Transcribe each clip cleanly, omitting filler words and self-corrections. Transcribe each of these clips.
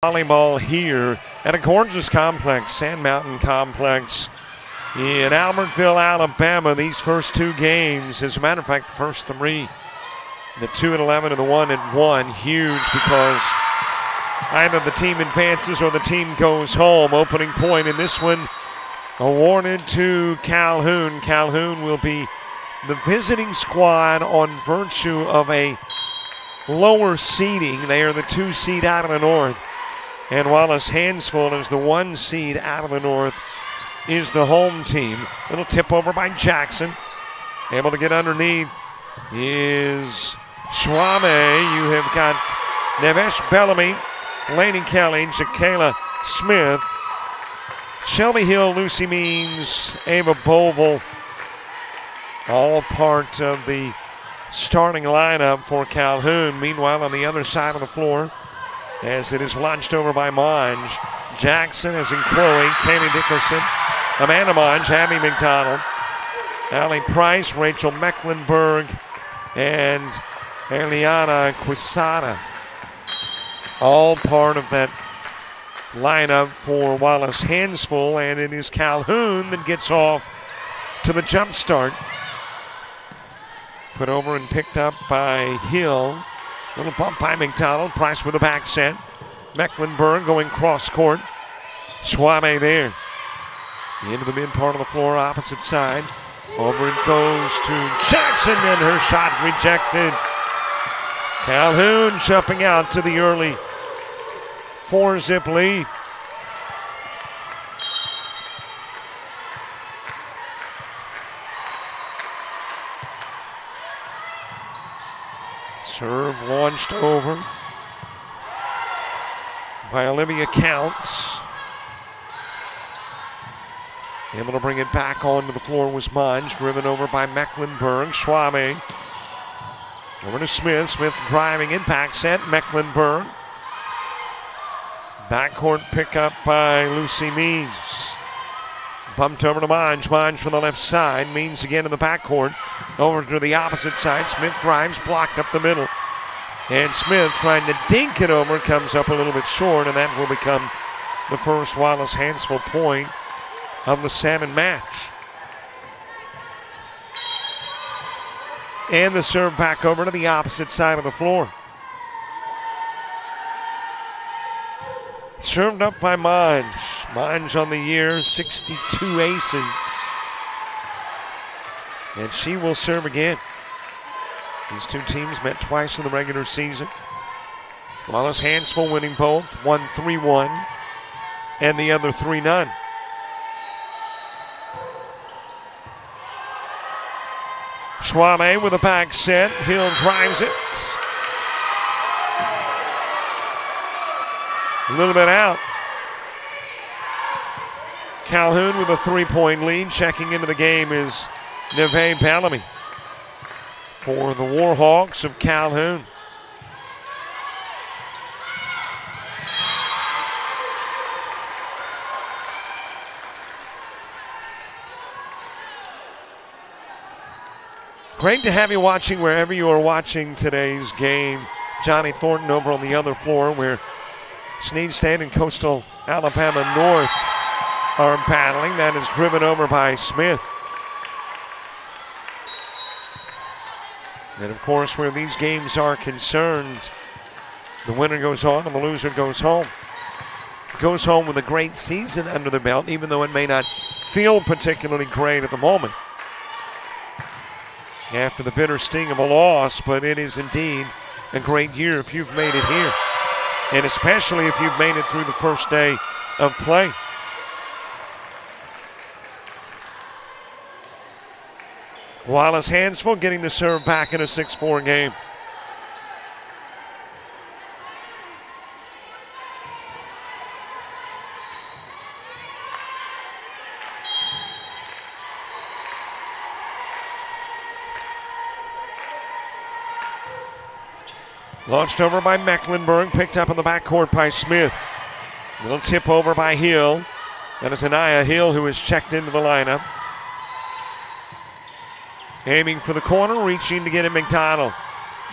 Volleyball here at a gorgeous complex, Sand Mountain Complex in Albertville, Alabama. These first two games, as a matter of fact, the first three, the 2-11 and the 1-1, huge because either the team advances or the team goes home. Opening point in this one awarded to Calhoun. Calhoun will be the visiting squad on virtue of a lower seeding. They are the 2 seed out of the north. And Wallace Hanceville is the 1 seed out of the north, is the home team. Little tip over by Jackson. Able to get underneath is Schwame. You have got Nevesh Bellamy, Laney Kelly, Jakayla Smith, Shelby Hill, Lucy Means, Ava Boval, all part of the starting lineup for Calhoun. Meanwhile, on the other side of the floor, as it is launched over by Monge, Jackson, as in Chloe, Kaylee Dickerson, Amanda Monge, Abby McDonald, Allie Price, Rachel Mecklenburg, and Eliana Quisada. All part of that lineup for Wallace Hanceville, and it is Calhoun that gets off to the jump start. Put over and picked up by Hill. Little bump by McDonald. Price with a back set. Mecklenburg going cross court. Schwame there. Into the mid part of the floor, opposite side. Over it goes to Jackson, and her shot rejected. Calhoun jumping out to the early 4-zip lead. Serve launched over by Olivia Counts. Able to bring it back onto the floor was Monge, driven over by Mecklenburg. Schwame over to Smith. Smith driving in, back set. Mecklenburg. Backcourt pickup by Lucy Means. Bumped over to Monge. Monge from the left side. Means again in the backcourt. Over to the opposite side. Smith drives, blocked up the middle. And Smith trying to dink it over, comes up a little bit short, and that will become the first Wallace Hanceville point of the salmon match. And the serve back over to the opposite side of the floor. Served up by Monge. Monge on the year, 62 aces. And she will serve again. These two teams met twice in the regular season. Wallace Hanceville winning both, one 3-1 and the other 3-0. Schwame with a back set. Hill drives it. A little bit out. Calhoun with a 3-point lead. Checking into the game is Neve Bellamy for the Warhawks of Calhoun. Great to have you watching wherever you are watching today's game. Johnny Thornton over on the other floor where Sneed State and Coastal Alabama North are battling. That is driven over by Smith. And of course, where these games are concerned, the winner goes on and the loser goes home. Goes home with a great season under the belt, even though it may not feel particularly great at the moment after the bitter sting of a loss, but it is indeed a great year if you've made it here, and especially if you've made it through the first day of play. Wallace Hanceville getting the serve back in a 6-4 game. Launched over by Mecklenburg, picked up in the backcourt by Smith. Little tip over by Hill. That is Anaya Hill who is checked into the lineup. Aiming for the corner, reaching to get it McDonald.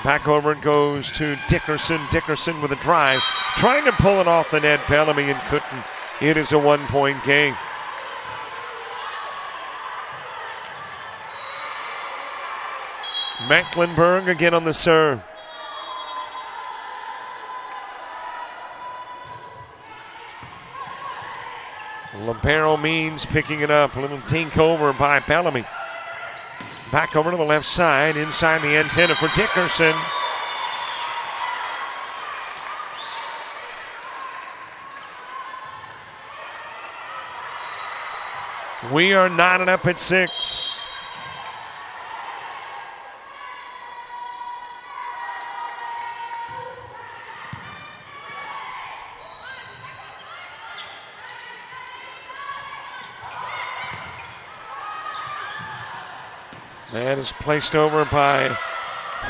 Back over it goes to Dickerson. Dickerson with a drive. Trying to pull it off the net. Bellamy and couldn't. It is a 1-point game. Mecklenburg again on the serve. Libero Means picking it up. A little tink over by Bellamy. Back over to the left side, inside the antenna for Dickerson. We are knotted up at 6. That is placed over by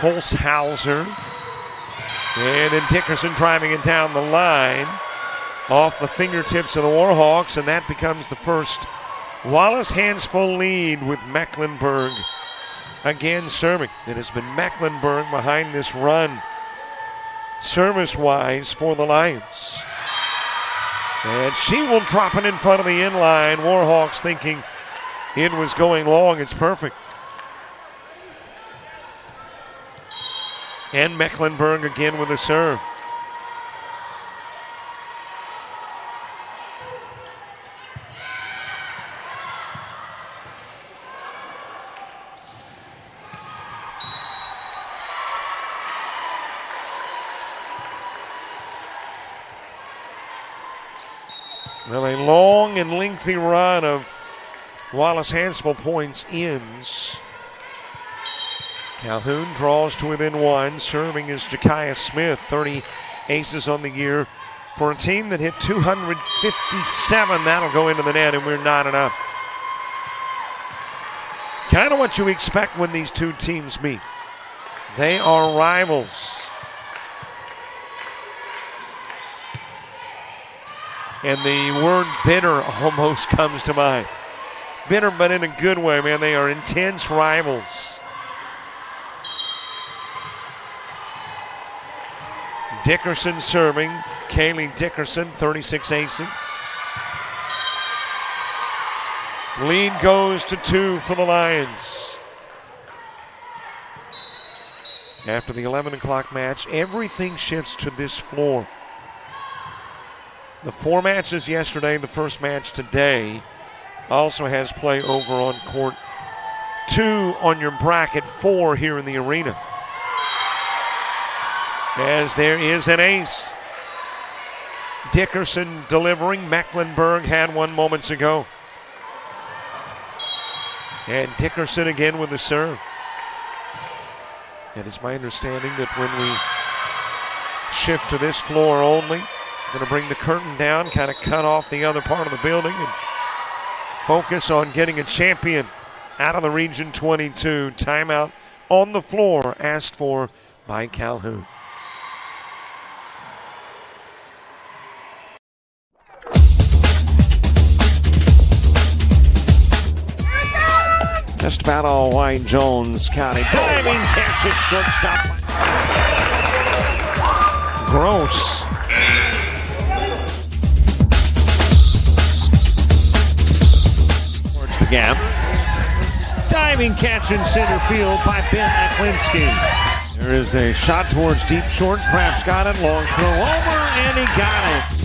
Holzhauser. And then Dickerson driving it down the line off the fingertips of the Warhawks, and that becomes the first Wallace Hanceville lead with Mecklenburg again serving. It has been Mecklenburg behind this run service-wise for the Lions. And she will drop it in front of the inline. Warhawks thinking it was going long. It's perfect. And Mecklenburg again with a serve. Well, a long and lengthy run of Wallace Hanceville points ends. Calhoun draws to within 1. Serving is Ja'Kiah Smith, 30 aces on the year. For a team that hit 257, that'll go into the net, and we're knotted up. Kind of what you expect when these two teams meet. They are rivals. And the word bitter almost comes to mind. Bitter, but in a good way, man. They are intense rivals. Dickerson serving. Kaylee Dickerson, 36 aces. Lead goes to 2 for the Lions. After the 11 o'clock match, everything shifts to this floor. The 4 matches yesterday, the first match today, also has play over on court 2 on your bracket 4 here in the arena. As there is an ace. Dickerson delivering. Mecklenburg had one moments ago. And Dickerson again with the serve. And it's my understanding that when we shift to this floor only, going to bring the curtain down, kind of cut off the other part of the building and focus on getting a champion out of the Region 22. Timeout on the floor asked for by Calhoun. Just about all Wayne Jones County. Diving catch at shortstop. Gross. Towards the gap. Diving catch in center field by Ben Aklinski. There is a shot towards deep short. Perhaps got it. Long throw over, and he got it.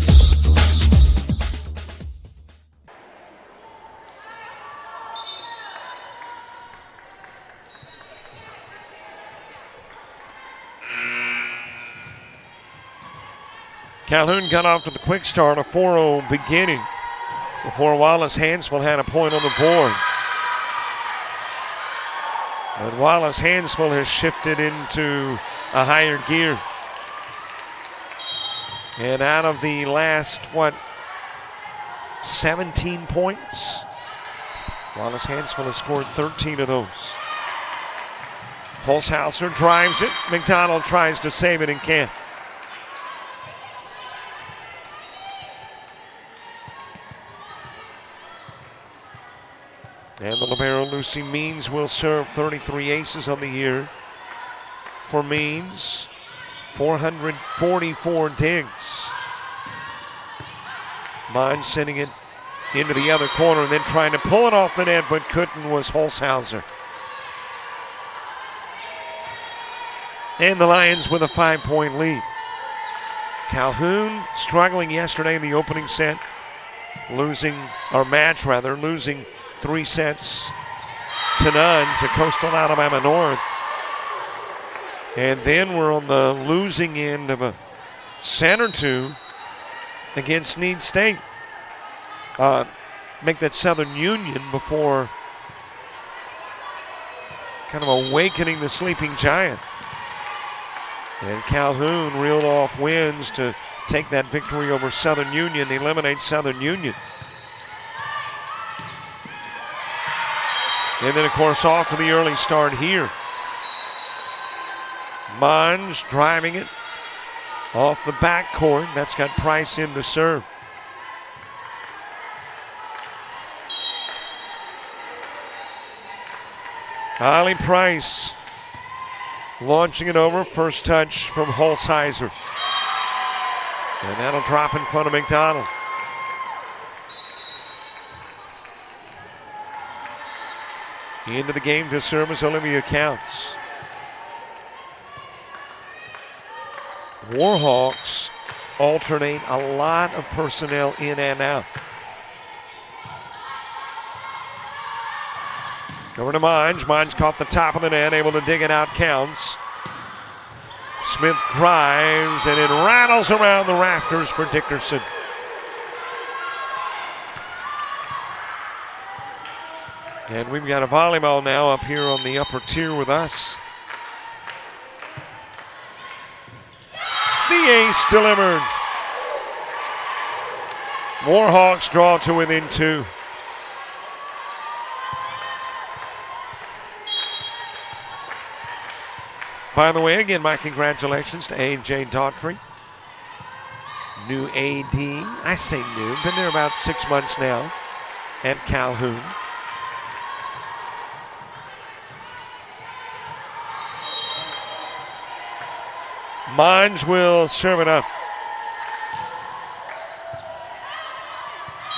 Calhoun got off to the quick start, a 4-0 beginning before Wallace Hanceville had a point on the board. But Wallace Hanceville has shifted into a higher gear. And out of the last, 17 points, Wallace Hanceville has scored 13 of those. Holzhauser drives it. McDonald tries to save it and can't. And the libero Lucy Means will serve, 33 aces on the year for Means. 444 digs. Mines sending it into the other corner and then trying to pull it off the net, but couldn't, was Holzhauser. And the Lions with a 5-point lead. Calhoun struggling yesterday in the opening set, losing 3 sets to none to Coastal Alabama North. And then we're on the losing end of a set or two against Need State. Make that Southern Union before kind of awakening the sleeping giant. And Calhoun reeled off wins to take that victory over Southern Union, eliminate Southern Union. And then, of course, off to the early start here. Monge driving it off the backcourt. That's got Price in to serve. Ollie Price launching it over. First touch from Holzhauser. And that'll drop in front of McDonald. Into the game to serve as Olivia Counts. Warhawks alternate a lot of personnel in and out. Over to Mines. Mines caught the top of the net, able to dig it out. Counts. Smith drives, and it rattles around the rafters for Dickerson. And we've got a volleyball now up here on the upper tier with us. The ace delivered. Warhawks draw to within 2. By the way, again, my congratulations to A.J. Daughtry. New AD. I say new. Been there about 6 months now at Calhoun. Mines will serve it up.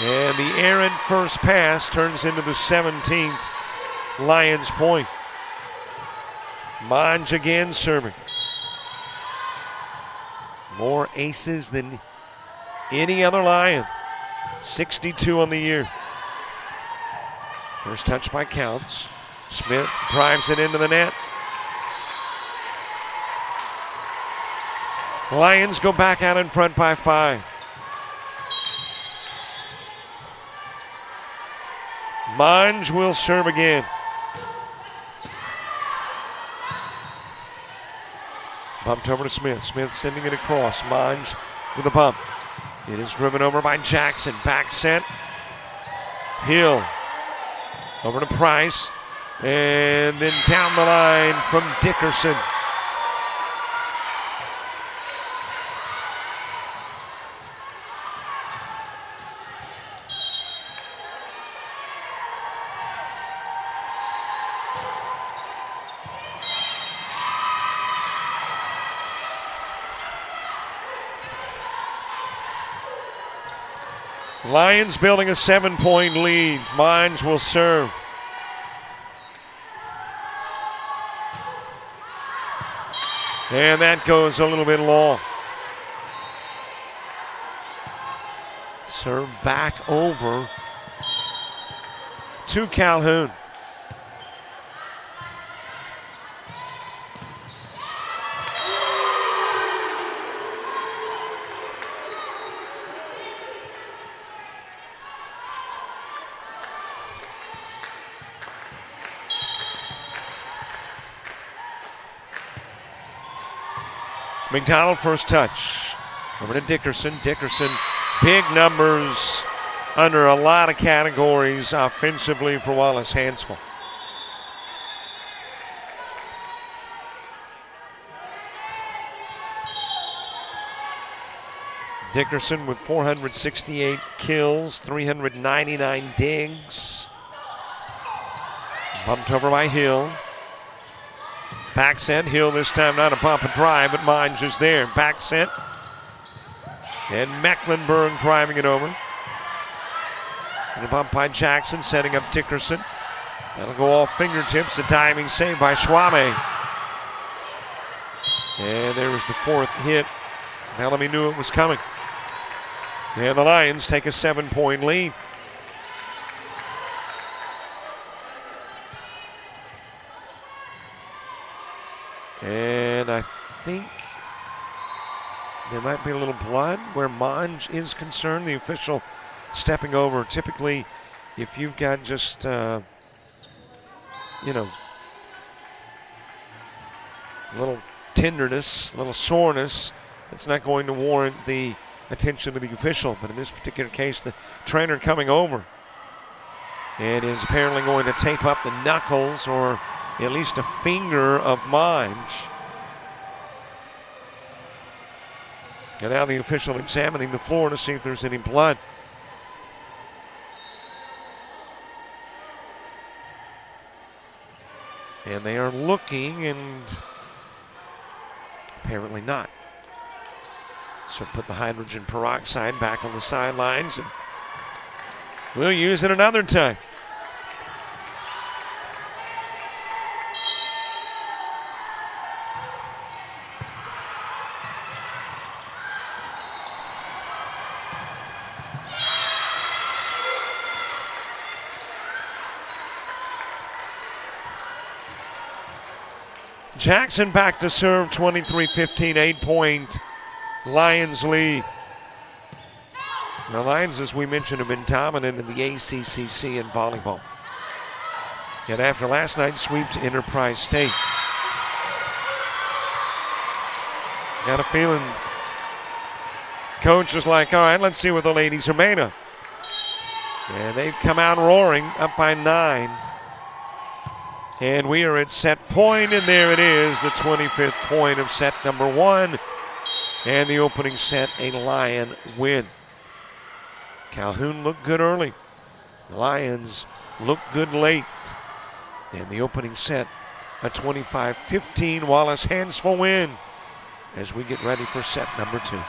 And the errant first pass turns into the 17th Lions point. Mines again serving. More aces than any other Lion. 62 on the year. First touch by Counts. Smith drives it into the net. Lions go back out in front by 5. Monge will serve again. Bumped over to Smith. Smith sending it across. Monge with a bump. It is driven over by Jackson. Back set. Hill. Over to Price. And then down the line from Dickerson. Lions building a 7-point lead. Mines will serve. And that goes a little bit long. Serve back over to Calhoun. McDonald first touch. Over to Dickerson. Dickerson, big numbers under a lot of categories offensively for Wallace Hanceville. Dickerson with 468 kills, 399 digs. Bumped over by Hill. Back set, Hill this time not a pump and drive, but Mines is there. Back set. And Mecklenburg driving it over. And a bump by Jackson, setting up Dickerson. That'll go off fingertips. The diving save by Schwame. And there was the fourth hit. Bellamy knew it was coming. And the Lions take a 7-point lead. And I think there might be a little blood where Monge is concerned. The official stepping over. Typically, if you've got just, a little tenderness, a little soreness, it's not going to warrant the attention of the official. But in this particular case, the trainer coming over and is apparently going to tape up the knuckles or at least a finger of Monge. And now the official examining the floor to see if there's any blood. And they are looking, and apparently not. So put the hydrogen peroxide back on the sidelines, and we'll use it another time. Jackson back to serve, 23-15, 8-point Lions lead. The Lions, as we mentioned, have been dominant in the ACCC in volleyball. And after last night's sweep to Enterprise State, got a feeling coach is like, all right, let's see what the ladies are made of. And they've come out roaring, up by 9. And we are at set point, and there it is, the 25th point of set number 1. And the opening set, a Lion win. Calhoun looked good early. The Lions looked good late. And the opening set, a 25-15 Wallace Hanceville win as we get ready for set number 2.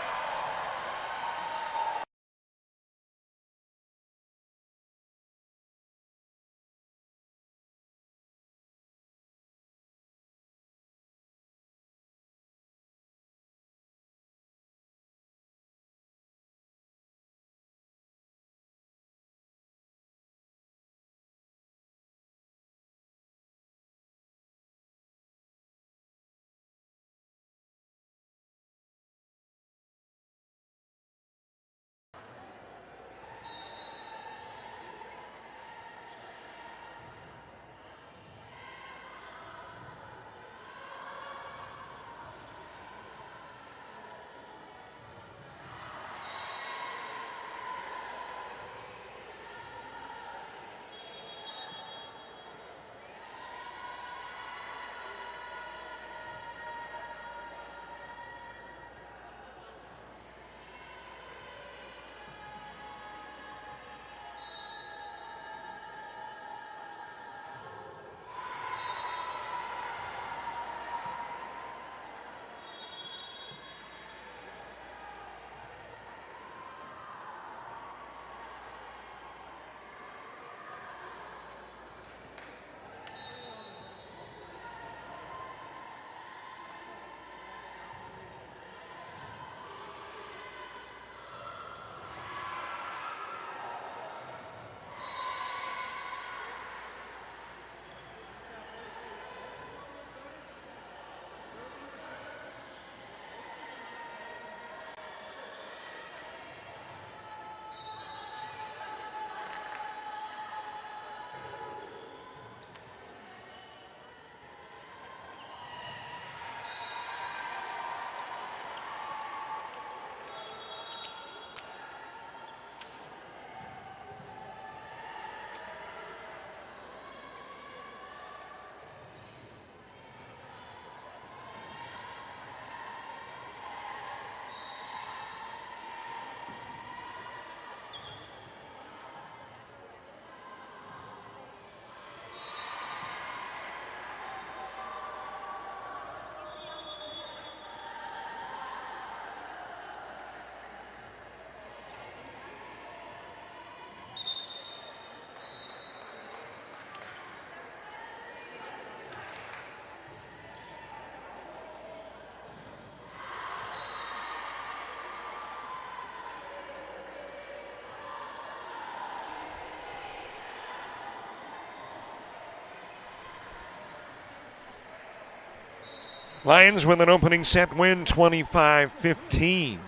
Lions with an opening set win, 25-15.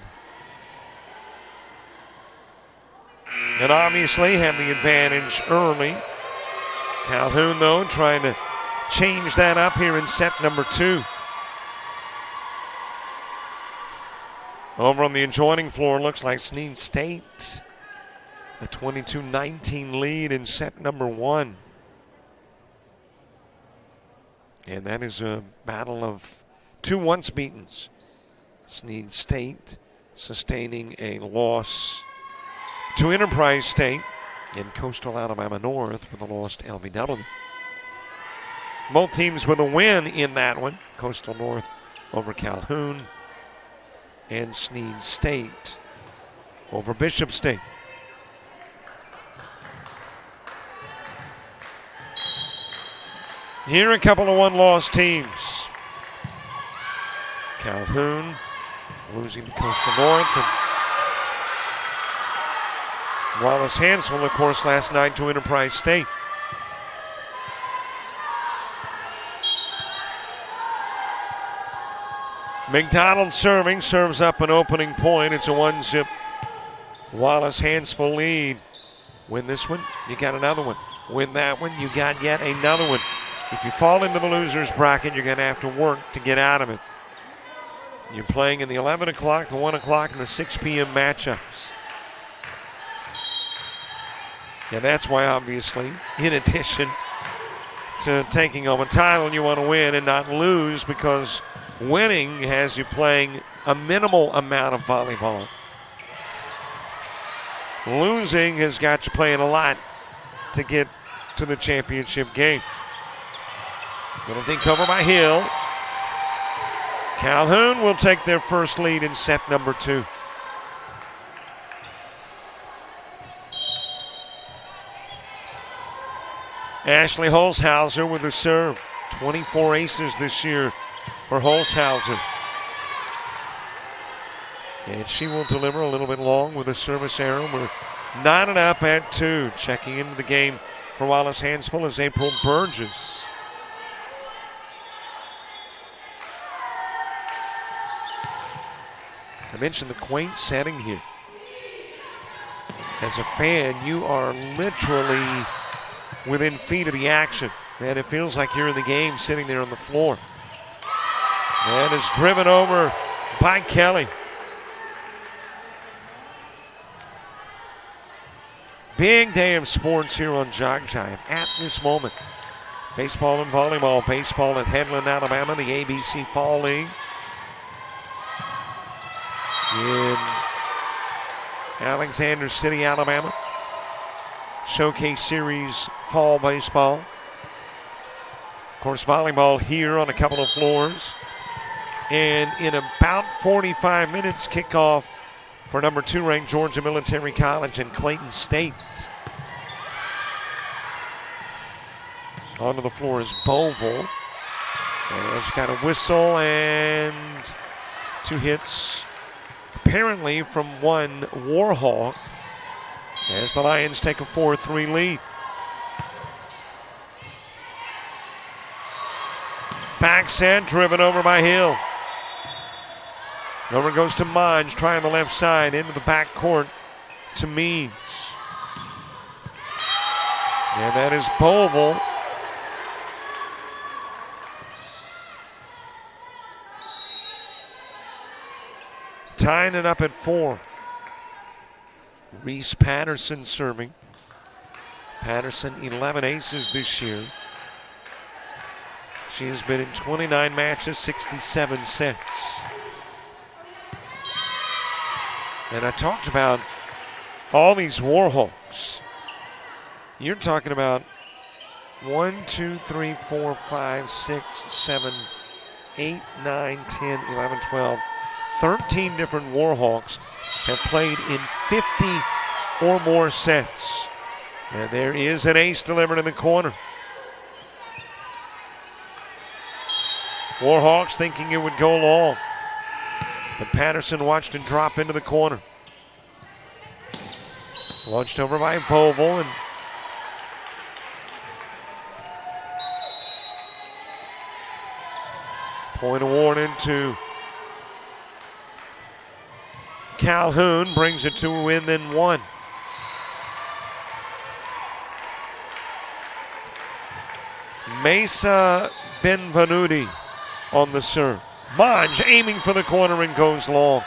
And obviously have the advantage early. Calhoun, though, trying to change that up here in set number 2. Over on the adjoining floor, looks like Snead State, a 22-19 lead in set number 1. And that is a battle of 2 once-beatens. Snead State sustaining a loss to Enterprise State and Coastal Alabama North with a loss to LBW. Both teams with a win in that one. Coastal North over Calhoun and Snead State over Bishop State. Here are a couple of one-loss teams. Calhoun losing to Coastal North, and Wallace Hanceville, of course, last night to Enterprise State. McDonald serving, serves up an opening point. It's a 1-zip Wallace Hanceville lead. Win this one, you got another one. Win that one, you got yet another one. If you fall into the loser's bracket, you're going to have to work to get out of it. You're playing in the 11 o'clock, the 1 o'clock, and the 6 p.m. matchups. And that's why, obviously, in addition to taking home a title, you want to win and not lose, because winning has you playing a minimal amount of volleyball. Losing has got you playing a lot to get to the championship game. Little dink over by Hill. Calhoun will take their first lead in set number 2. Ashley Holzhauser with the serve. 24 aces this year for Holzhauser. And she will deliver a little bit long with a service error. We're 9 up at 2. Checking into the game for Wallace Hanceville is April Burgess. I mentioned the quaint setting here. As a fan, you are literally within feet of the action, and it feels like you're in the game sitting there on the floor. And is driven over by Kelly. Big day of sports here on JockJive at this moment. Baseball and volleyball. Baseball at Headland, Alabama, the ABC Fall League. In Alexander City, Alabama. Showcase Series Fall Baseball. Of course, volleyball here on a couple of floors. And in about 45 minutes, kickoff for number 2 ranked Georgia Military College and Clayton State. Onto the floor is Bovell. And she's got a whistle and 2 hits, apparently from one Warhawk, as the Lions take a 4-3 lead. Back set, driven over by Hill. Over goes to Monge, trying the left side, into the back court to Means. And that is Bovell. Tying it up at 4. Reese Patterson serving. Patterson 11 aces this year. She has been in 29 matches, 67 sets. And I talked about all these Warhawks. You're talking about 1, 2, 3, 4, 5, 6, 7, 8, 9, 10, 11, 12. 13 different Warhawks have played in 50 or more sets. And there is an ace delivered in the corner. Warhawks thinking it would go long. But Patterson watched it drop into the corner. Launched over by Bovell, and Point award into Calhoun, brings it to a win, then one. Mesa Benvenuti on the serve. Monge aiming for the corner and goes long.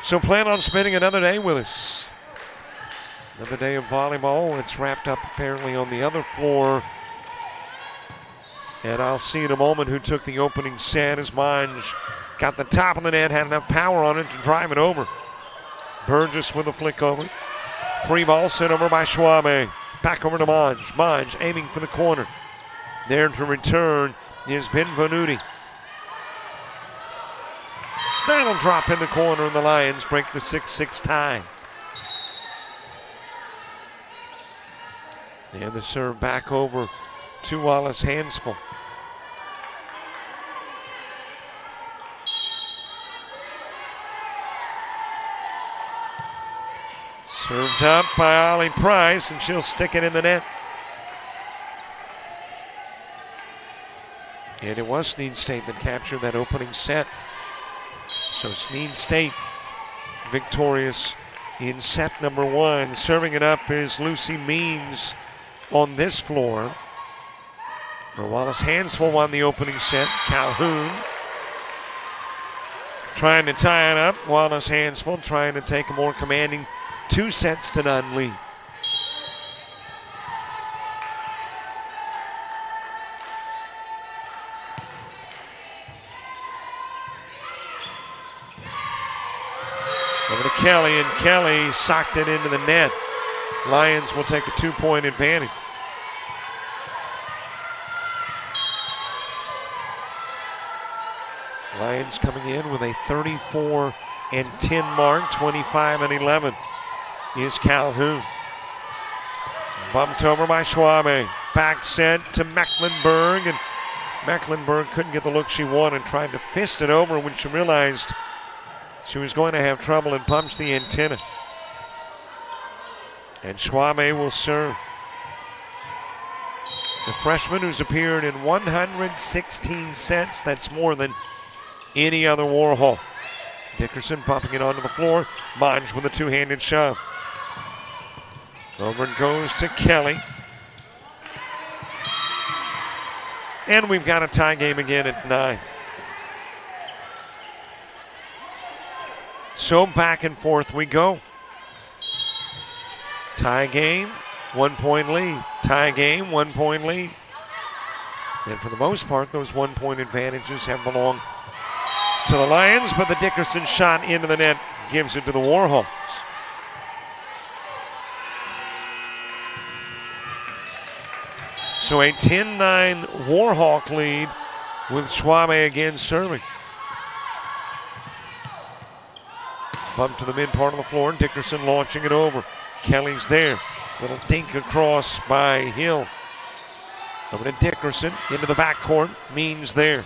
So plan on spending another day with us. Another day of volleyball. It's wrapped up apparently on the other floor. And I'll see in a moment who took the opening set as Monge got the top of the net, had enough power on it to drive it over. Burgess with a flick over. Free ball sent over by Schwabe. Back over to Monge. Monge aiming for the corner. There to return is Benvenuti. That'll drop in the corner and the Lions break the 6-6 tie. And the serve back over to Wallace Hanceville. Served up by Ollie Price, and she'll stick it in the net. And it was Sneed State that captured that opening set. So Sneed State victorious in set number one. Serving it up is Lucy Means on this floor. Where Wallace Hanceville won the opening set. Calhoun trying to tie it up. Wallace Hanceville trying to take a more commanding 2-0 lead. Over to Kelly, and Kelly socked it into the net. Lions will take a 2-point advantage. Lions coming in with a 34-10 mark, 25-11 is Calhoun. Bumped over by Schwabe. Back set to Mecklenburg, and Mecklenburg couldn't get the look she wanted, tried to fist it over when she realized she was going to have trouble and punched the antenna. And Schwabe will serve. The freshman who's appeared in 116 sets, that's more than any other Warhol. Dickerson bumping it onto the floor. Monge with a two-handed shove. Over it goes to Kelly. And we've got a tie game again at 9. So back and forth we go. Tie game, 1-point lead. Tie game, 1-point lead. And for the most part, those 1-point advantages have belonged to the Lions, but the Dickerson shot into the net gives it to the Warhawks. So a 10-9 Warhawk lead with Schwabe again serving. Bump to the mid part of the floor, and Dickerson launching it over. Kelly's there. Little dink across by Hill. Over to Dickerson, into the backcourt. Means there.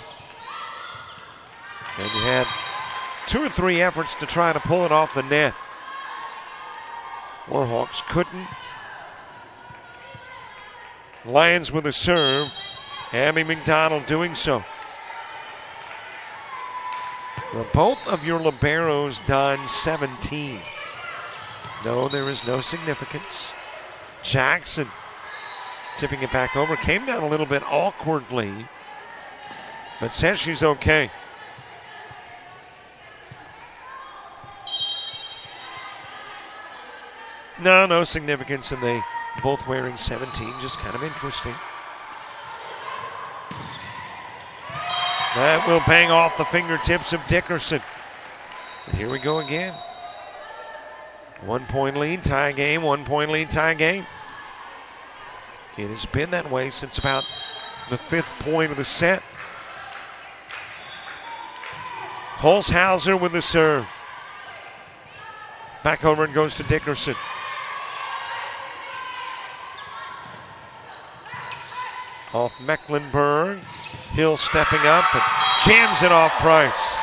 And you had 2 or 3 efforts to try to pull it off the net. Warhawks couldn't. Lions with a serve. Abby McDonald doing so. Well, both of your liberos don 17. No, there is no significance. Jackson tipping it back over. Came down a little bit awkwardly, but says she's okay. No significance, and they both wearing 17. Just kind of interesting. That will bang off the fingertips of Dickerson. And here we go again. 1-point lead, tie game, 1-point lead, tie game. It has been that way since about the 5th point of the set. Holzhauser with the serve. Back over and goes to Dickerson. Off Mecklenburg. Hill stepping up and jams it off Price.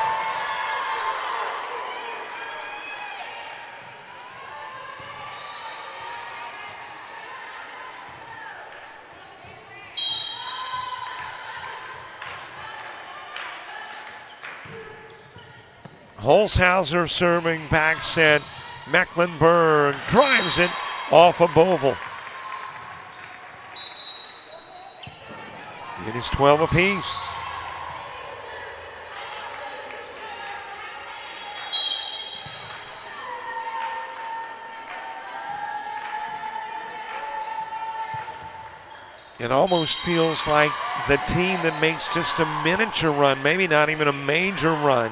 Holzhauser serving, back set. Mecklenburg drives it off of Bovell. It is 12 apiece. It almost feels like the team that makes just a miniature run, maybe not even a major run,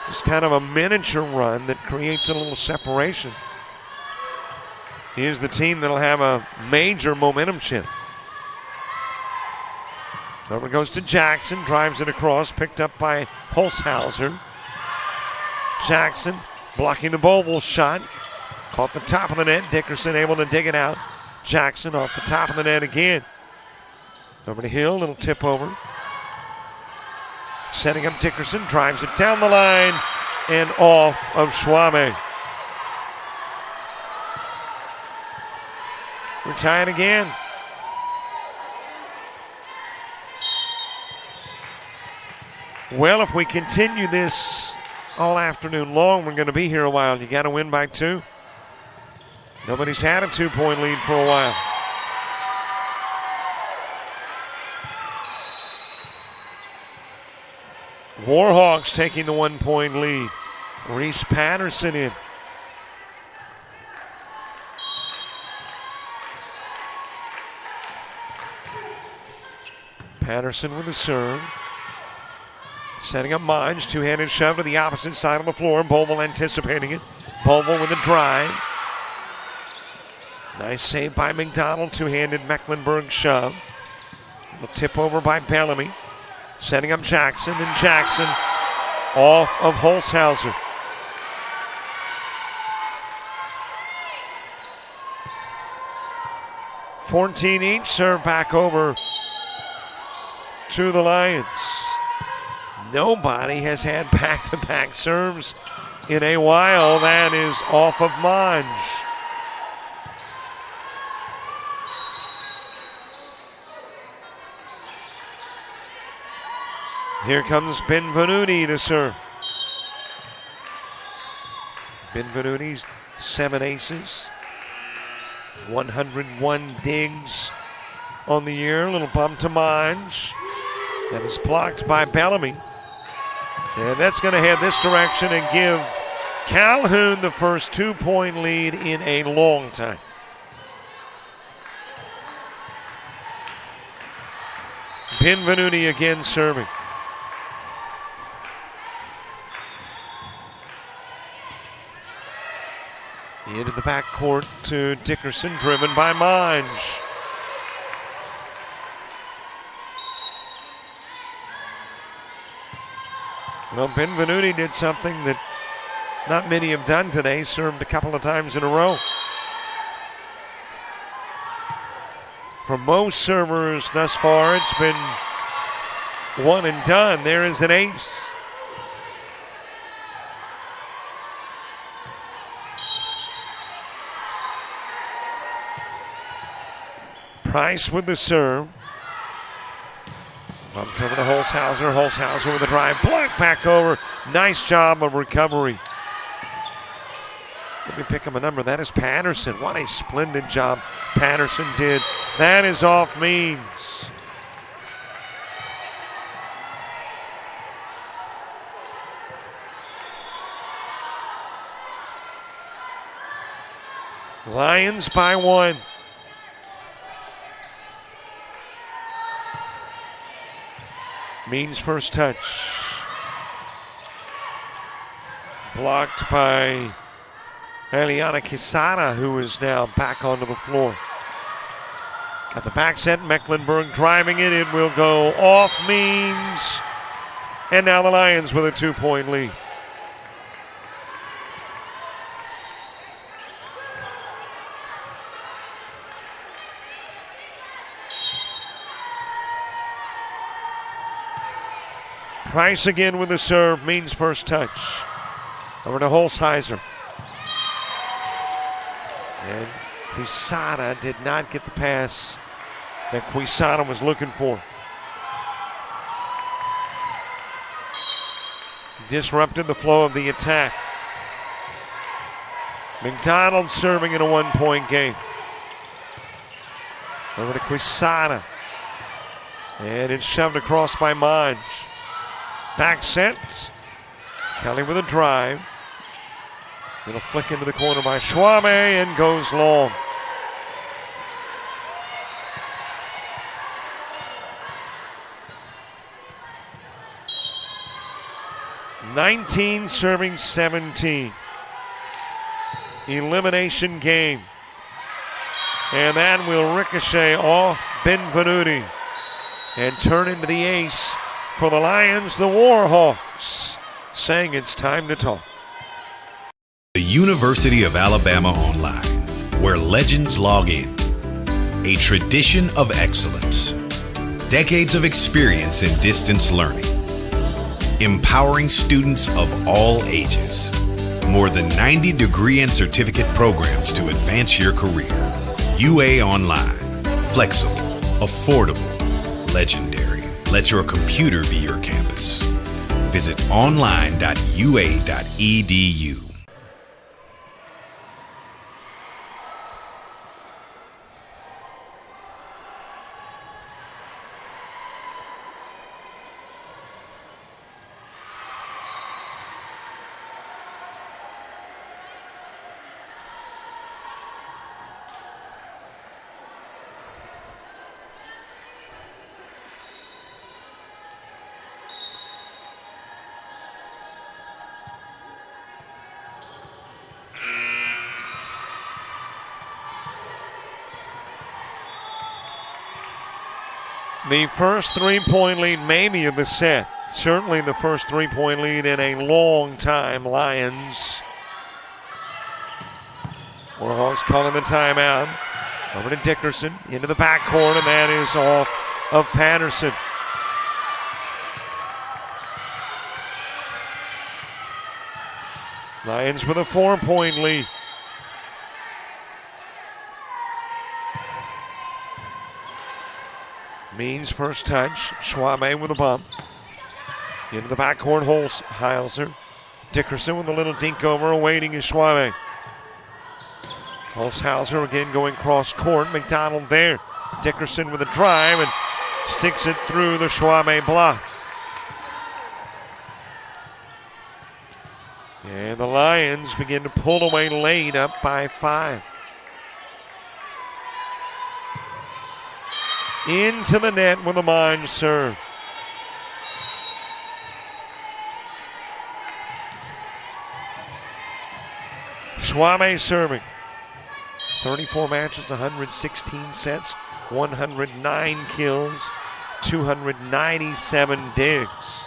just kind of a miniature run that creates a little separation. Here's the team that'll have a major momentum shift. Over goes to Jackson, drives it across, picked up by Holzhauser. Jackson blocking the Bovell shot. Caught the top of the net. Dickerson able to dig it out. Jackson off the top of the net again. Over to Hill, little tip over. Setting up Dickerson, drives it down the line and off of Schwabe. We're tied again. Well, if we continue this all afternoon long, we're going to be here a while. You got to win by 2. Nobody's had a 2-point lead for a while. Warhawks taking the 1-point lead. Reese Patterson in. Patterson with the serve. Setting up Monge. Two-handed shove to the opposite side of the floor. Bovell anticipating it. Bovell with a drive. Nice save by McDonald. Two-handed Mecklenburg shove. A tip over by Bellamy. Setting up Jackson, and Jackson off of Holzhauser. $14 each. Serve back over to the Lions. Nobody has had back-to-back serves in a while. That is off of Monge. Here comes Benvenuti to serve. Benvenuti's 7 aces. 101 digs on the year. A little bump to Monge. That is blocked by Bellamy. And that's going to head this direction and give Calhoun the first 2-point lead in a long time. Benvenuti again serving. Into the backcourt to Dickerson, driven by Monge. Well, Benvenuti did something that not many have done today, served a couple of times in a row. For most servers thus far, it's been one and done. There is an ace. Price with the serve. Bumped over to Holzhauser. Holzhauser with a drive. Block back over. Nice job of recovery. Let me pick him a number. That is Patterson. What a splendid job Patterson did. That is off Means. Lions by 1. Means first touch. Blocked by Eliana Quesada, who is now back onto the floor. Got the back set. Mecklenburg driving it. It will go off Means. And now the Lions with a 2-point lead. Price again with the serve. Means first touch. Over to Holzhauser. And Quesada did not get the pass that Quesada was looking for. disrupted the flow of the attack. McDonald serving in a 1-point game. Over to Quisada. And it's shoved across by Monge. Back set. Kelly with a drive. Little flick into the corner by Schwame and goes long. Serving 17. Elimination game. And that will ricochet off Benvenuti and turn into the ace for the Lions, the Warhawks, saying it's time to talk. The University of Alabama Online, where legends log in. A tradition of excellence. Decades of experience in distance learning. Empowering students of all ages. More than 90 degree and certificate programs to advance your career. UA Online. Flexible, affordable, legendary. Let your computer be your campus. Visit online.ua.edu. The first 3-point lead maybe of the set. Certainly the first 3-point lead in a long time. Lions. Warhawks calling the timeout. Over to Dickerson. Into the backcourt, and that is off of Patterson. Lions with a 4-point lead. Means first touch. Schwame with a bump. Into the backcourt, Holzhauser. Dickerson with a little dink over, awaiting is Schwame. Holzhauser again going cross court. McDonald there. Dickerson with a drive and sticks it through the Schwame block. And the Lions begin to pull away late, up by 5. Into the net with a Monge serve. Schwame serving. 34 matches, 116 sets, 109 kills, 297 digs.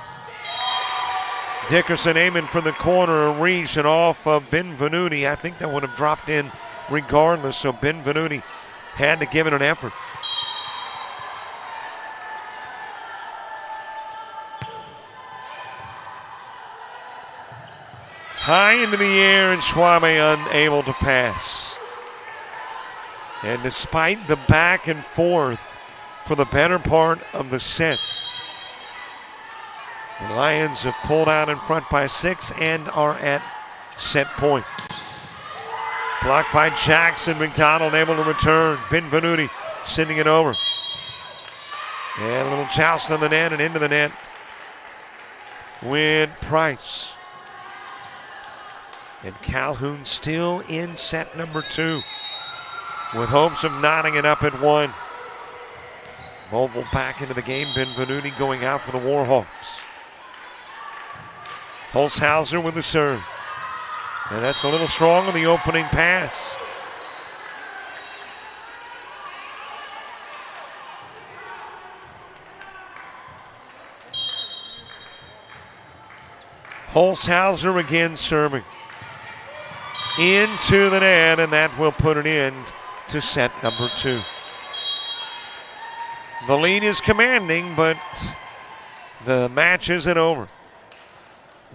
Dickerson aiming for the corner, a reach and off of Benvenuti. I think that would have dropped in regardless, so Benvenuti had to give it an effort. High into the air, and Schwame unable to pass. And despite the back and forth for the better part of the set, the Lions have pulled out in front by 6 and are at set point. Blocked by Jackson. McDonald able to return. Benvenuti sending it over. And a little joust on the net and into the net with Price. And Calhoun still in set number 2 with hopes of knotting it up at 1. Mobile back into the game. Benvenuti going out for the Warhawks. Holzhauser with the serve. And that's a little strong on the opening pass. Holzhauser again serving. Into the net, and that will put an end to set number 2. The lead is commanding, but the match isn't over.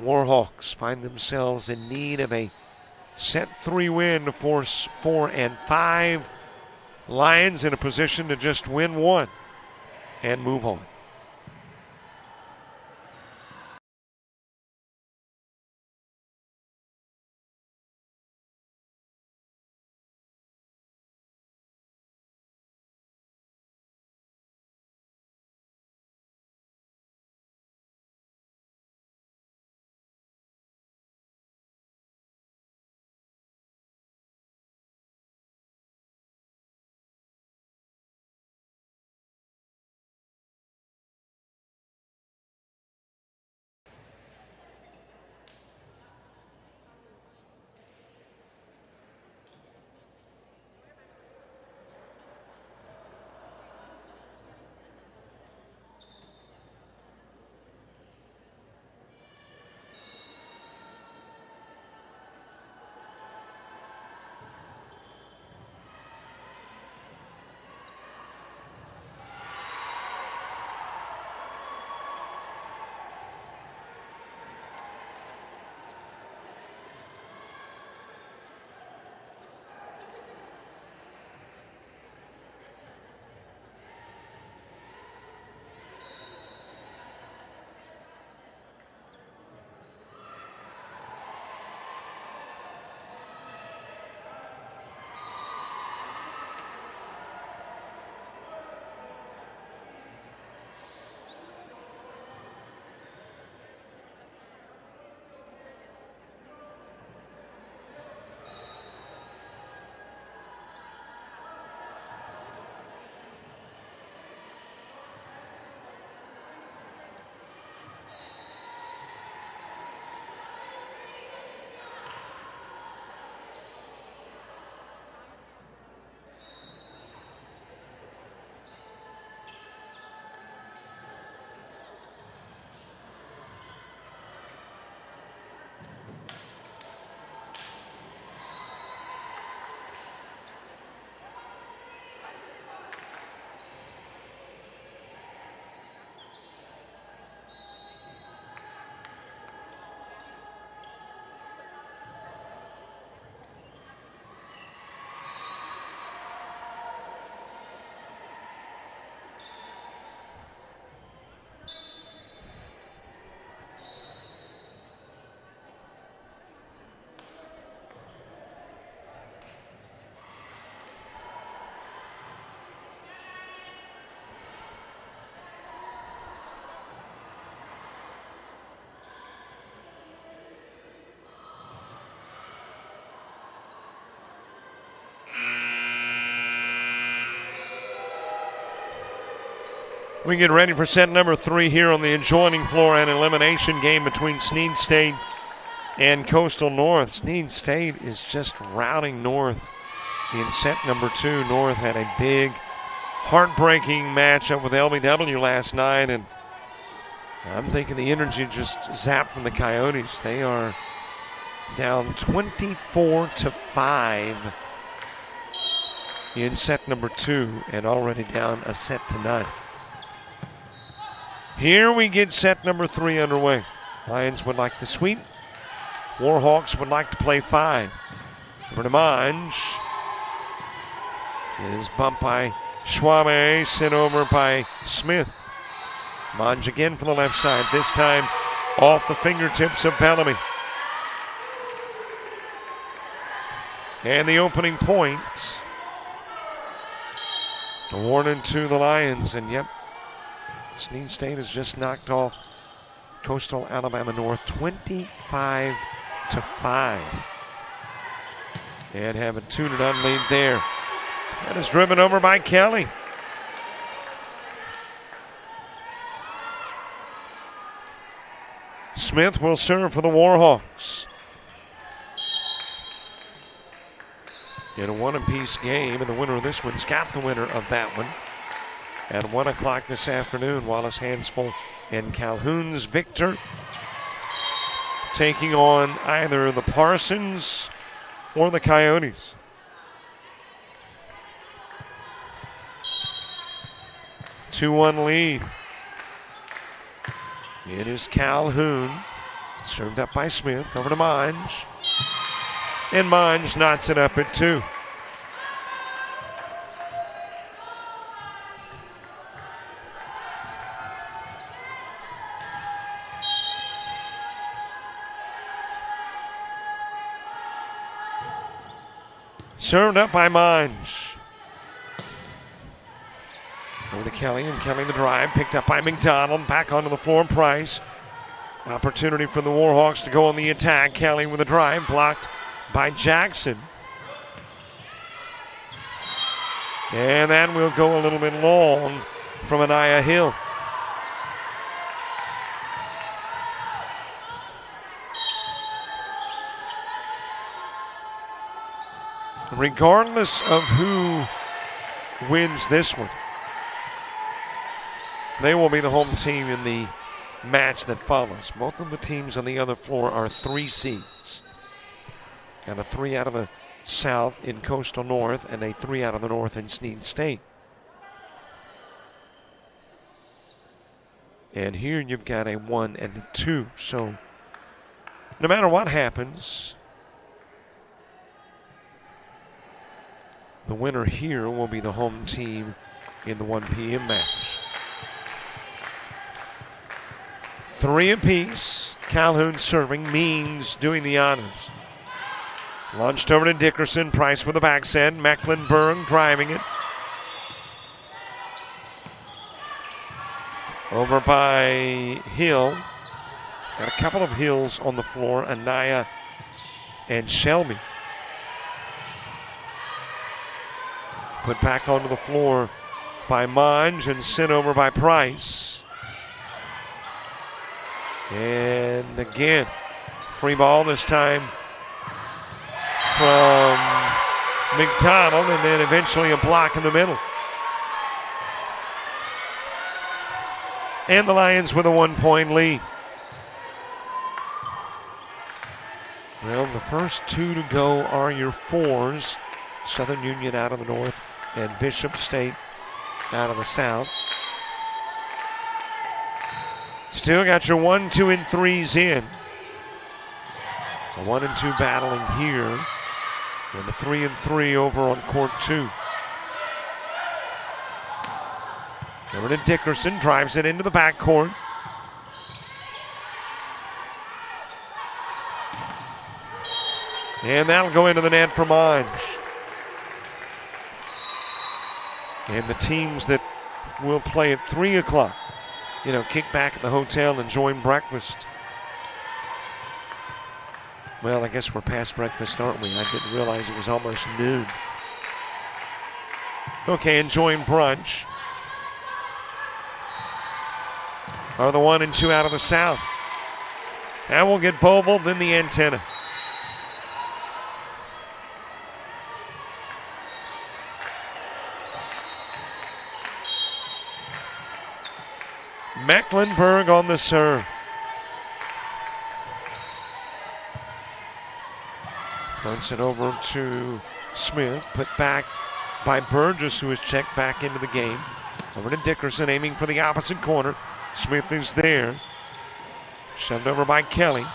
Warhawks find themselves in need of a set 3 win to force 4 and 5. Lions in a position to just win 1 and move on. We get ready for set number 3 here on the adjoining floor, an elimination game between Snead State and Coastal North. Snead State is just routing North in set number 2. North had a big, heartbreaking matchup with LBW last night, and I'm thinking the energy just zapped from the Coyotes. They are down 24-5 in set number 2 and already down a set to none. Here we get set number 3 underway. Lions would like the sweep. Warhawks would like to play 5. Over to Monge. It is bumped by Schwabe, sent over by Smith. Monge again from the left side, this time off the fingertips of Bellamy. And the opening point awarded to the Lions. And yep, Snead State has just knocked off Coastal Alabama North 25-5. And have a 2-0 lead there. That is driven over by Kelly. Smith will serve for the Warhawks. In a 1-apiece game, and the winner of this one's got the winner of that one. At 1 o'clock this afternoon, Wallace, Hanceville, and Calhoun's Victor taking on either the Parsons or the Coyotes. A 2-1 lead. It is Calhoun, served up by Smith, over to Monge. And Monge knots it up at 2. Served up by Monge. Over to Kelly, and Kelly the drive, picked up by McDonald, back onto the floor, Price. Opportunity for the Warhawks to go on the attack. Kelly with a drive, blocked by Jackson. And that will go a little bit long from Anaya Hill. Regardless of who wins this one, they will be the home team in the match that follows. Both of the teams on the other floor are 3 seeds. And a 3 out of the South in Coastal North and a 3 out of the North in Snead State. And here you've got a 1 and a 2. So no matter what happens, the winner here will be the home team in the 1 p.m. match. 3 apiece. Calhoun serving, Means doing the honors. Launched over to Dickerson. Price with the backside. Mecklenburg driving it. Over by Hill. Got a couple of Hills on the floor. Anaya and Shelby. Put back onto the floor by Monge and sent over by Price. And again, free ball this time from McDonald, and then eventually a block in the middle. And the Lions with a 1-point lead. Well, the first 2 to go are your 4s. Southern Union out of the north and Bishop State out of the south. Still got your 1, 2, and 3s in. A 1 and 2 battling here. And the 3 and 3 over on court 2. Over to Dickerson, drives it into the backcourt. And that'll go into the net for Monge. And the teams that will play at 3 o'clock, kick back at the hotel, enjoying breakfast. Well, I guess we're past breakfast, aren't we? I didn't realize it was almost noon. Okay, enjoying brunch. are the 1 and 2 out of the south. That will get Volleyball, then the antenna. Mecklenburg on the serve. Fronts it over to Smith, put back by Burgess, who has checked back into the game. Over to Dickerson, aiming for the opposite corner. Smith is there. Shoved over by Kelly.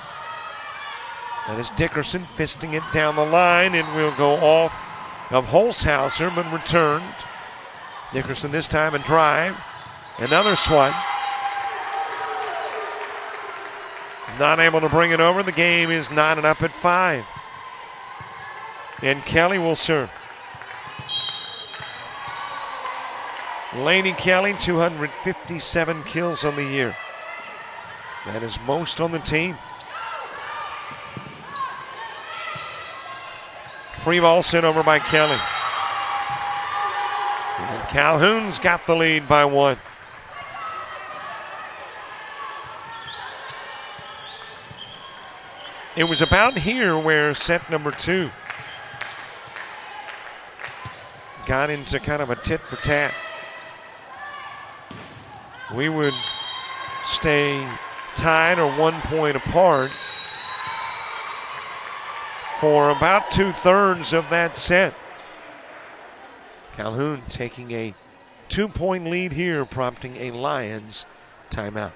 That is Dickerson fisting it down the line. It will go off of Holzhauser, but returned. Dickerson this time a drive. Another swat. Not able to bring it over. The game is knotted up at 5. And Kelly will serve. Laney Kelly, 257 kills on the year. That is most on the team. Free ball sent over by Kelly. And Calhoun's got the lead by 1. It was about here where set number 2 got into kind of a tit for tat. We would stay tied or 1 point apart for about 2/3 of that set. Calhoun taking a 2-point lead here, prompting a Lions timeout.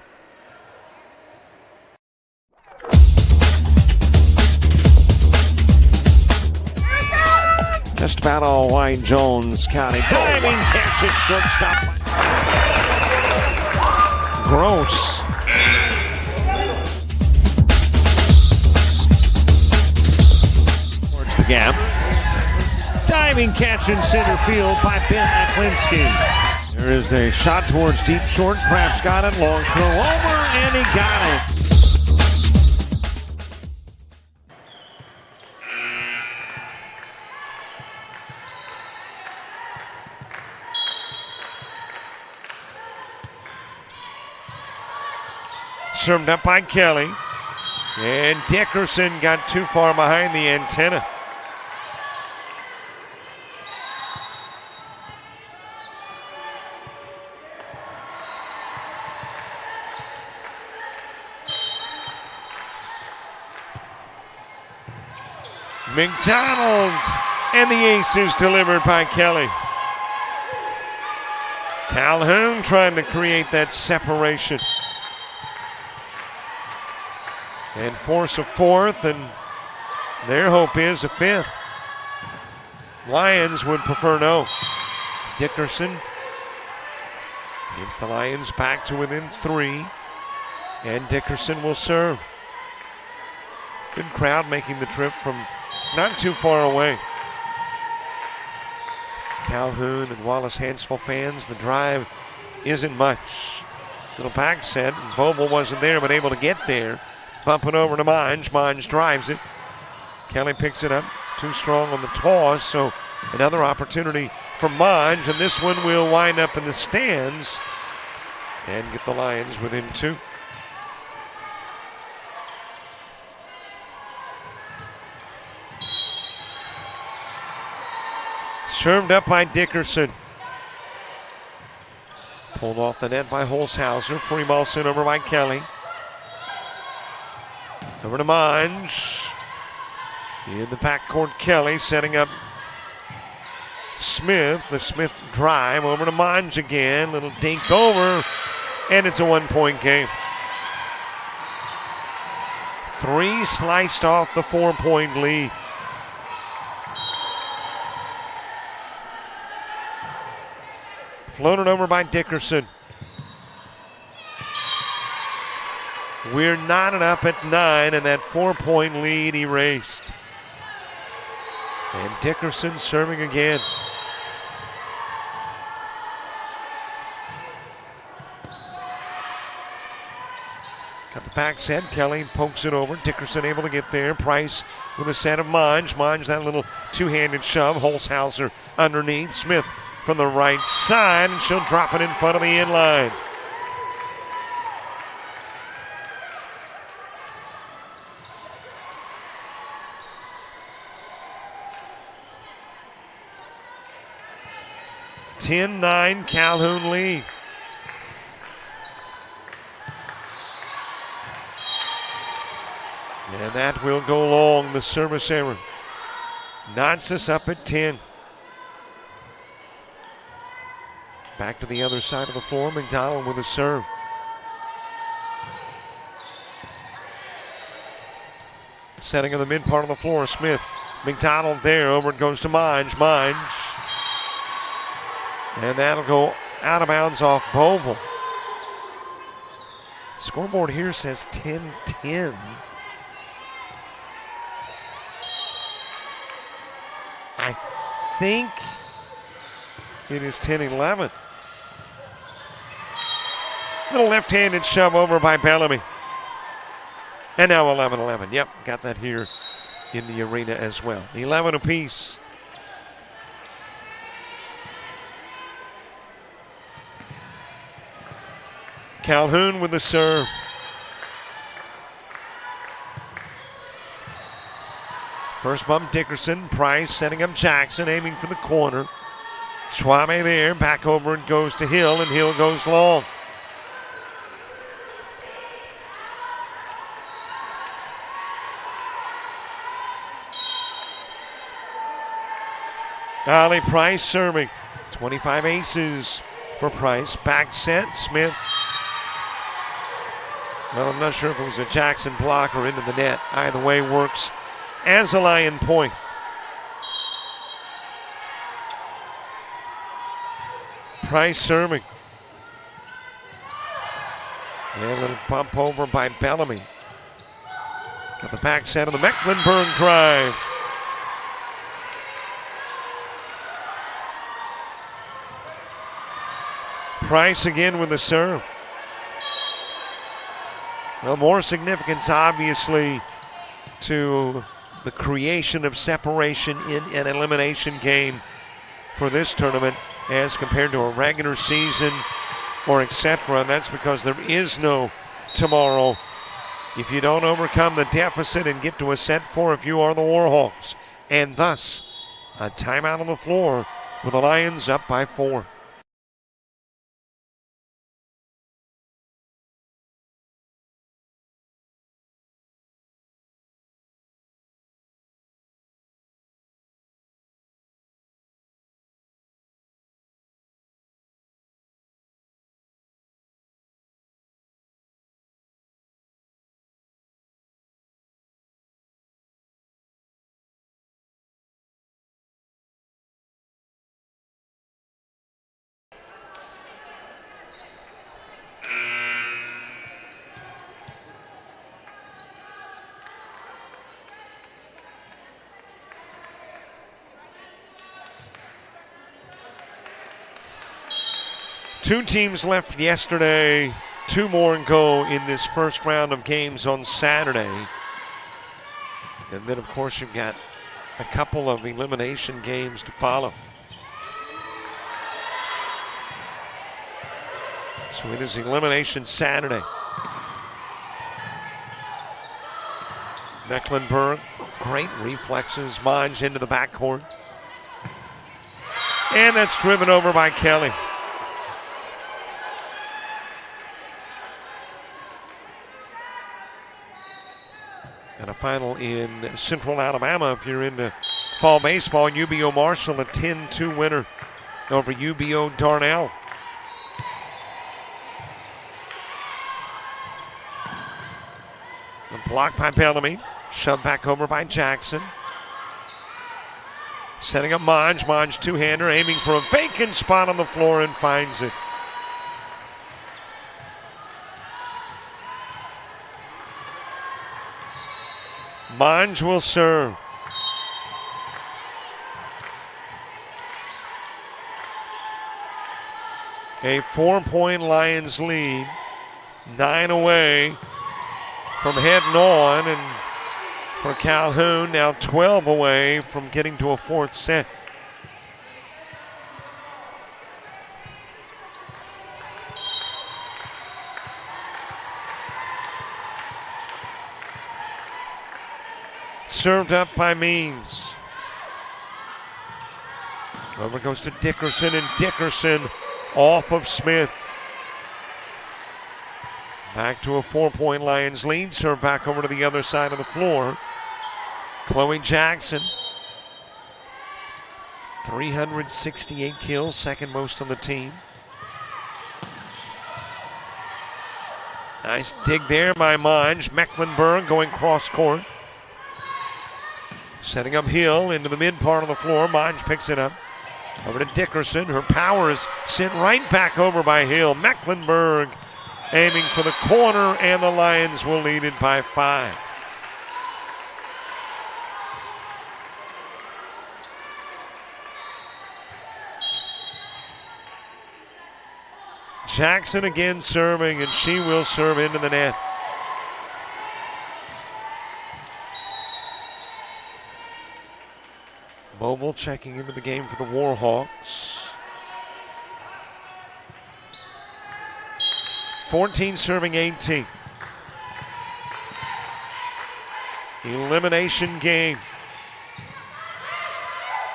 Just about all Wayne Jones County. Diving catch is shortstop. Gross. Towards the gap. Diving catch in center field by Ben Aklinski. There is a shot towards deep short. Krabs got it. Long throw over, and he got it. Served up by Kelly. And Dickerson got too far behind the antenna. McDonald, and the ace is delivered by Kelly. Calhoun trying to create that separation and force a 4th, and their hope is a 5th. Lions would prefer no. Dickerson gets the Lions back to within 3, and Dickerson will serve. Good crowd making the trip from not too far away. Calhoun and Wallace Hanceville fans, the drive isn't much. Little back set, and Volleyball wasn't there, but able to get there. Bump it over to Monge. Monge drives it. Kelly picks it up. Too strong on the toss, so another opportunity for Monge, and this one will wind up in the stands and get the Lions within 2. Served up by Dickerson. Pulled off the net by Holzhauser. Free ball sent over by Kelly. Over to Monge. In the backcourt, Kelly setting up Smith. The Smith drive over to Monge again. Little dink over, and it's a 1-point game. 3 sliced off the 4-point lead. Floated over by Dickerson. We're knotted up at 9, and that 4-point lead erased. And Dickerson serving again. Got the back set. Kelly pokes it over. Dickerson able to get there. Price with a set of Monge. Monge, that little two-handed shove. Holzhauser underneath. Smith from the right side, and she'll drop it in front of the inline. 10-9 Calhoun lead. And that will go long, the service error. Knots us up at 10. Back to the other side of the floor, McDonald with a serve. Setting in the mid part of the floor, Smith. McDonald there, over it goes to Mange. And that'll go out of bounds off Bovell. Scoreboard here says 10-10. I think it is 10-11. Little left-handed shove over by Bellamy. And now 11-11. Yep, got that here in the arena as well. 11 apiece. Calhoun with the serve. First bump Dickerson. Price setting up Jackson, aiming for the corner. Schwabe there. Back over it goes to Hill, and Hill goes long. Ali Price serving. 25 aces for Price. Back set. Smith. Well, I'm not sure if it was a Jackson block or into the net. Either way works as a Lion point. Price serving. And a little bump over by Bellamy. Got the back set of the Mecklenburg drive. Price again with the serve. Well, more significance, obviously, to the creation of separation in an elimination game for this tournament as compared to a regular season or etc. And that's because there is no tomorrow. If you don't overcome the deficit and get to a set 4, if you are the Warhawks. And thus, a timeout on the floor with the Lions up by 4. Two teams left yesterday, 2 more and go in this first round of games on Saturday. And then, of course, you've got a couple of elimination games to follow. So it is Elimination Saturday. Mecklenburg, great reflexes. Mange into the backcourt. And that's driven over by Kelly. And a final in Central Alabama if you're into fall baseball. UBO Marshall, a 10-2 winner over UBO Darnell. And blocked by Bellamy. Shoved back over by Jackson. Setting up Mange. Mange two-hander, aiming for a vacant spot on the floor and finds it. Mange will serve. A 4-point Lions lead. 9 away from heading on, and for Calhoun now 12 away from getting to a 4th set. Served up by Means. Over goes to Dickerson, and Dickerson off of Smith. Back to a 4-point Lions lead. Serve back over to the other side of the floor. Chloe Jackson. 368 kills, second most on the team. Nice dig there by Monge. Mecklenburg going cross court. Setting up Hill into the mid part of the floor. Monge picks it up. Over to Dickerson. Her power is sent right back over by Hill. Mecklenburg aiming for the corner, and the Lions will lead it by 5. Jackson again serving, and she will serve into the net. Mobile checking into the game for the Warhawks. 14 serving 18. Elimination game.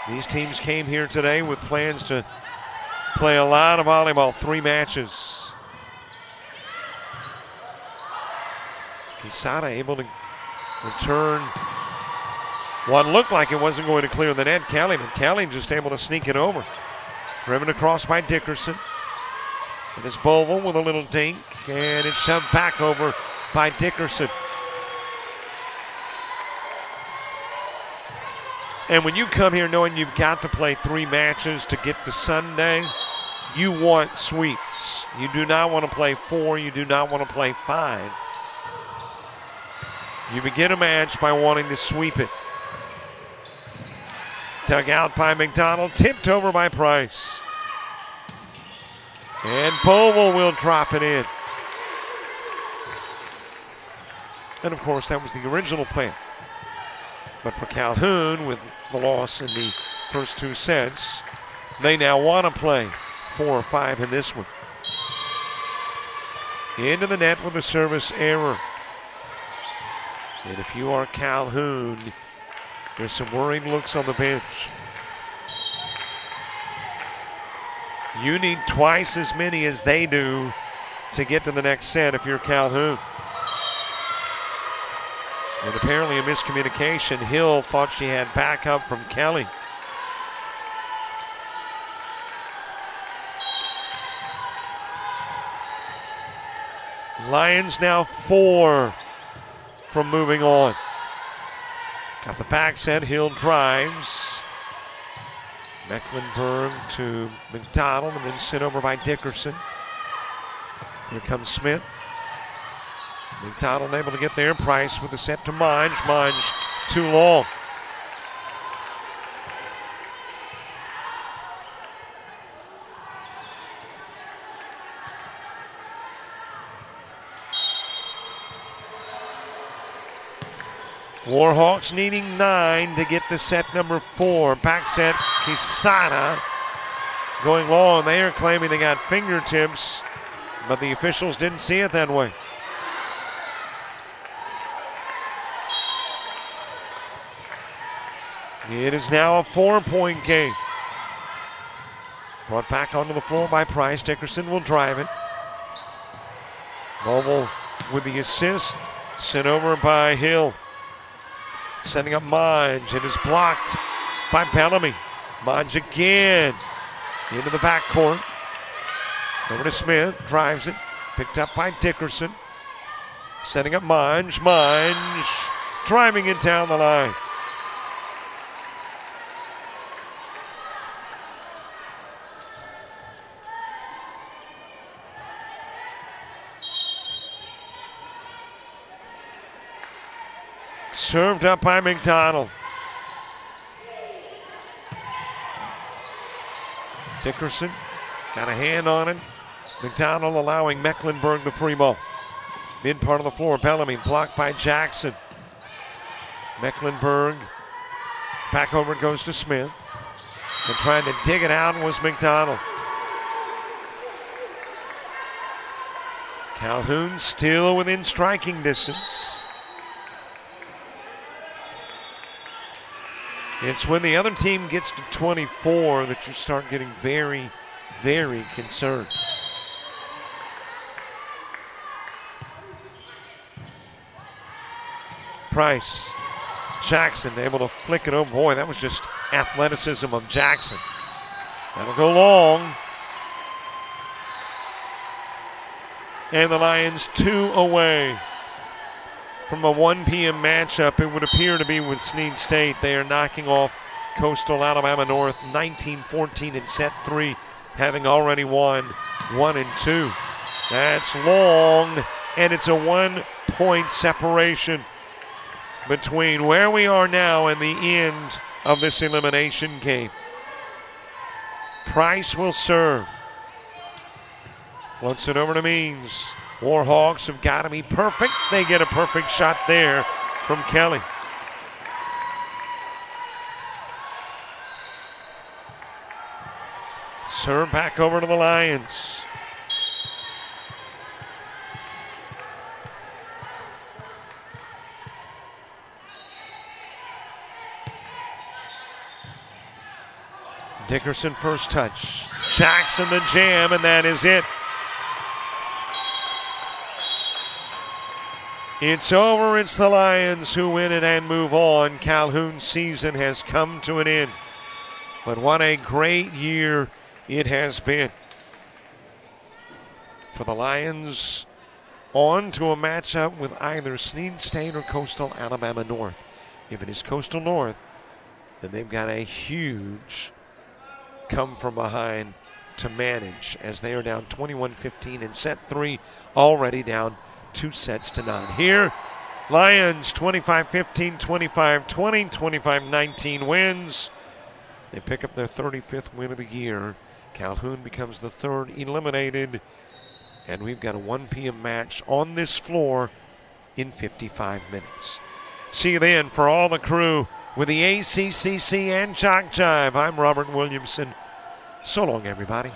These teams came here today with plans to play a lot of volleyball, 3 matches. Quesada able to return what looked like it wasn't going to clear the net. Kelly, but Kelly just able to sneak it over. Driven across by Dickerson. And it's Bovell with a little dink, and it's shoved back over by Dickerson. And when you come here knowing you've got to play 3 matches to get to Sunday, you want sweeps. You do not want to play 4. You do not want to play 5. You begin a match by wanting to sweep it. Dug out by McDonald, tipped over by Price. And Bovell will drop it in. And of course, that was the original plan. But for Calhoun, with the loss in the first 2 sets, they now want to play 4 or 5 in this one. Into the net with a service error. And if you are Calhoun, there's some worried looks on the bench. You need twice as many as they do to get to the next set if you're Calhoun. And apparently a miscommunication. Hill thought she had backup from Kelly. Lions now 4 from moving on. Got the back set. Hill drives. Mecklenburg to McDonald, and then sent over by Dickerson. Here comes Smith. McDonald able to get there. Price with the set to Monge. Monge too long. Warhawks needing 9 to get to set number 4. Back set, Quesada going long. They are claiming they got fingertips, but the officials didn't see it that way. It is now a 4-point game. Brought back onto the floor by Price. Dickerson will drive it. Mobile with the assist. Sent over by Hill. Setting up Monge. It is blocked by Bellamy. Monge again. Into the backcourt. Over to Smith. Drives it. Picked up by Dickerson. Setting up Monge. Monge driving it down the line. Served up by McDonald. Dickerson got a hand on it. McDonald allowing Mecklenburg the free ball. Mid part of the floor, Bellamy blocked by Jackson. Mecklenburg back over it goes to Smith. And trying to dig it out was McDonald. Calhoun still within striking distance. It's when the other team gets to 24 that you start getting very, very concerned. Price. Jackson able to flick it. Oh boy, that was just athleticism of Jackson. That'll go long. And the Lions 2 away from a 1 p.m. matchup. It would appear to be with Snead State. They are knocking off Coastal Alabama North 19-14 in set 3, having already won 1 and 2. That's long, and it's a 1-point separation between where we are now and the end of this elimination game. Price will serve. Floats it over to Means. Warhawks have got to be perfect. They get a perfect shot there from Kelly. Serve back over to the Lions. Dickerson first touch. Jackson the jam, and that is it. It's over. It's the Lions who win it and move on. Calhoun's season has come to an end. But what a great year it has been for the Lions. On to a matchup with either Snead State or Coastal Alabama North. If it is Coastal North, then they've got a huge come from behind to manage as they are down 21-15 in set 3, already down 2 sets to none. Here, Lions 25-15, 25-20, 25-19 wins. They pick up their 35th win of the year. Calhoun becomes the 3rd eliminated, and we've got a 1 p.m. match on this floor in 55 minutes. See you then. For all the crew with the ACCC and JockJive, I'm Robert Williamson. So long, everybody.